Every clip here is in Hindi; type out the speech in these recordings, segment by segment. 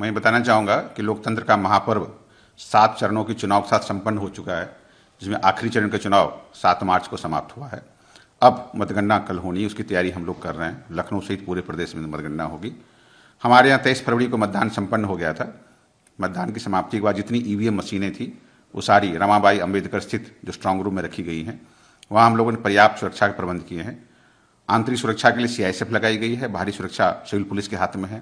मैं बताना चाहूँगा कि लोकतंत्र का महापर्व 7 चरणों के चुनाव के साथ संपन्न हो चुका है, जिसमें आखिरी चरण का चुनाव 7 मार्च को समाप्त हुआ है। अब मतगणना कल होनी है, उसकी तैयारी हम लोग कर रहे हैं। लखनऊ सहित पूरे प्रदेश में मतगणना होगी। हमारे यहाँ 23 फरवरी को मतदान संपन्न हो गया था। मतदान की समाप्ति के बाद जितनी ईवीएम मशीनें थी वो सारी रमाबाई अंबेडकर स्थित जो स्ट्रांग रूम में रखी गई हैं, वहाँ हम लोगों ने पर्याप्त सुरक्षा के प्रबंध किए हैं। आंतरिक सुरक्षा के लिए सीआईएसएफ लगाई गई है, बाहरी सुरक्षा सिविल पुलिस के हाथ में है।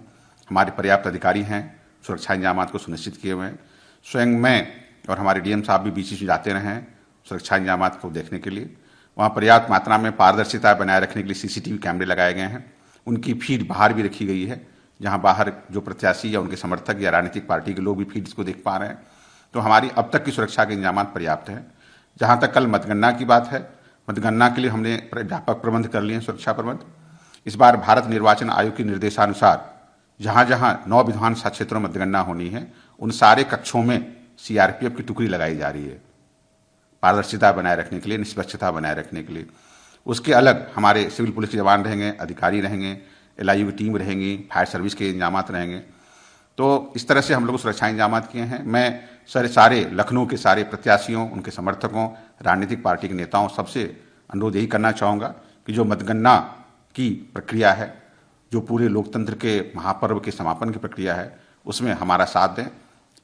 हमारे पर्याप्त अधिकारी हैं, सुरक्षा इंतजाम को सुनिश्चित किए हुए हैं। स्वयं मैं और हमारे डीएम साहब भी बीच में जाते रहे हैं सुरक्षा इंतजाम को देखने के लिए। वहाँ पर्याप्त मात्रा में पारदर्शिता बनाए रखने के लिए सीसीटीवी कैमरे लगाए गए हैं। उनकी फीड बाहर भी रखी गई है, जहाँ बाहर जो प्रत्याशी या उनके समर्थक या राजनीतिक पार्टी के लोग भी फीड्स को देख पा रहे हैं। तो हमारी अब तक की सुरक्षा के इंतजाम पर्याप्त हैं। जहाँ तक कल मतगणना की बात है, मतगणना के लिए हमने व्यापक प्रबंध कर लिए हैं, सुरक्षा प्रबंध। इस बार भारत निर्वाचन आयोग के निर्देशानुसार जहाँ जहाँ 9 विधानसभा क्षेत्रों में मतगणना होनी है, उन सारे कक्षों में सीआरपीएफ की टुकड़ी लगाई जा रही है, पारदर्शिता बनाए रखने के लिए, निष्पक्षता बनाए रखने के लिए। उसके अलग हमारे सिविल पुलिस के जवान रहेंगे, अधिकारी रहेंगे, एलआईयू की टीम रहेंगी, फायर सर्विस के इंतजाम रहेंगे। तो इस तरह से हम लोग सुरक्षा इंतजाम किए हैं। मैं सारे लखनऊ के सारे प्रत्याशियों, उनके समर्थकों, राजनीतिक पार्टी के नेताओं सबसे अनुरोध यही करना चाहूँगा कि जो मतगणना की प्रक्रिया है, जो पूरे लोकतंत्र के महापर्व के समापन की प्रक्रिया है, उसमें हमारा साथ दें।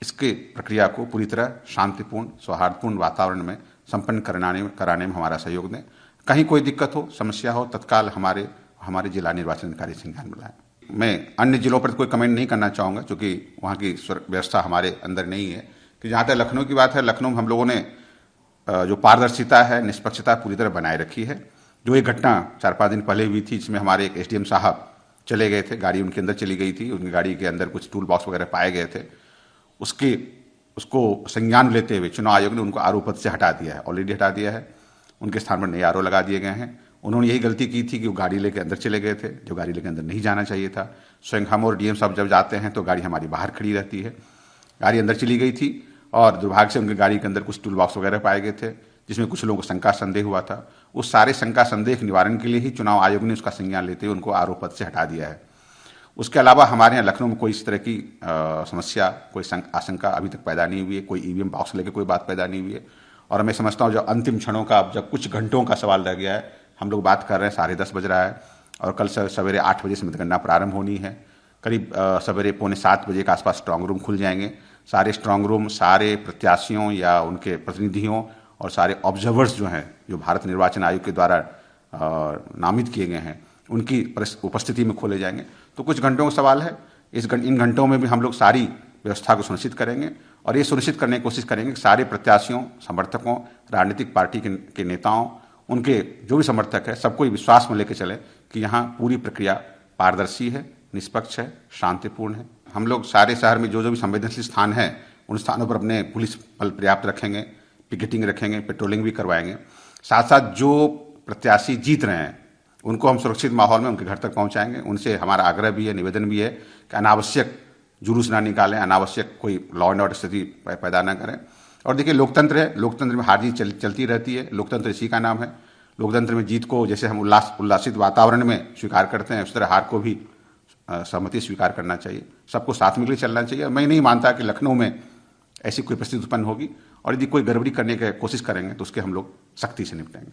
इसके प्रक्रिया को पूरी तरह शांतिपूर्ण, सौहार्दपूर्ण वातावरण में संपन्न कराने में हमारा सहयोग दें। कहीं कोई दिक्कत हो, समस्या हो, तत्काल हमारे जिला निर्वाचन अधिकारी संज्ञान में लाएं। मैं अन्य जिलों पर कोई कमेंट नहीं करना चाहूँगा, क्योंकि वहाँ की व्यवस्था हमारे अंदर नहीं है। कि जहाँ तक लखनऊ की बात है, लखनऊ में हम लोगों ने जो पारदर्शिता है, निष्पक्षता पूरी तरह बनाए रखी है। जो एक घटना 4-5 दिन पहले हुई थी, जिसमें हमारे एक एसडीएम साहब चले गए थे, गाड़ी उनके अंदर चली गई थी, उनकी गाड़ी के अंदर कुछ टूल बॉक्स वगैरह पाए गए थे। उसको संज्ञान लेते हुए चुनाव आयोग ने उनको आरओ पद से हटा दिया है, ऑलरेडी हटा दिया है। उनके स्थान पर नए आरओ लगा दिए गए हैं। उन्होंने यही गलती की थी कि वो गाड़ी लेके अंदर चले गए थे, जो गाड़ी लेके अंदर नहीं जाना चाहिए था। स्वयं हम और डीएम साहब जब जाते हैं तो गाड़ी हमारी बाहर खड़ी रहती है। गाड़ी अंदर चली गई थी और दुर्भाग्य से उनकी गाड़ी के अंदर कुछ टूल बॉक्स वगैरह पाए गए थे, जिसमें कुछ लोगों को शंका संदेह हुआ था। उस सारे शंका संदेह निवारण के लिए ही चुनाव आयोग ने उसका संज्ञान लेते हुए उनको आरओ पद से हटा दिया है। उसके अलावा हमारे यहाँ लखनऊ में कोई इस तरह की समस्या, कोई आशंका अभी तक पैदा नहीं हुई है। कोई ईवीएम बॉक्स लेकर कोई बात पैदा नहीं हुई है। और मैं समझता हूँ जो अंतिम क्षणों का, अब जब कुछ घंटों का सवाल रह गया है, हम लोग बात कर रहे हैं 10:30 बज रहा है और कल सवेरे 8 बजे से मतगणना प्रारंभ होनी है। करीब सवेरे 6:45 बजे के आसपास स्ट्रांग रूम खुल जाएंगे। सारे स्ट्रांग रूम सारे प्रत्याशियों या उनके प्रतिनिधियों और सारे ऑब्जर्वर्स जो हैं, जो भारत निर्वाचन आयोग के द्वारा नामित किए गए हैं, उनकी उपस्थिति में खोले जाएंगे। तो कुछ घंटों का सवाल है। इन घंटों में भी हम लोग सारी व्यवस्था को सुनिश्चित करेंगे और ये सुनिश्चित करने की कोशिश करेंगे कि सारे प्रत्याशियों, समर्थकों, राजनीतिक पार्टी के नेताओं, उनके जो भी समर्थक है, सबको विश्वास में लेकर चलें कि यहाँ पूरी प्रक्रिया पारदर्शी है, निष्पक्ष है, शांतिपूर्ण है। हम लोग सारे शहर में जो भी संवेदनशील स्थान है, उन स्थानों पर अपने पुलिस बल पर्याप्त रखेंगे, पिकेटिंग रखेंगे, पेट्रोलिंग भी करवाएंगे। साथ साथ जो प्रत्याशी जीत रहे हैं उनको हम सुरक्षित माहौल में उनके घर तक पहुंचाएंगे। उनसे हमारा आग्रह भी है, निवेदन भी है कि अनावश्यक जुलूस ना निकालें, अनावश्यक कोई लॉ एंड ऑर्डर स्थिति पैदा ना करें। और देखिए, लोकतंत्र है, लोकतंत्र में हार जीत चलती रहती है। लोकतंत्र इसी का नाम है। लोकतंत्र में जीत को जैसे हम उल्लासित वातावरण में स्वीकार करते हैं, उस तरह हार को भी सहमति स्वीकार करना चाहिए। सबको साथ मिलकर चलना चाहिए। मैं नहीं मानता कि लखनऊ में ऐसी कोई परिस्थिति उत्पन्न होगी, और यदि कोई गड़बड़ी करने की कोशिश करेंगे तो उसके हम लोग सख्ती से निपटेंगे।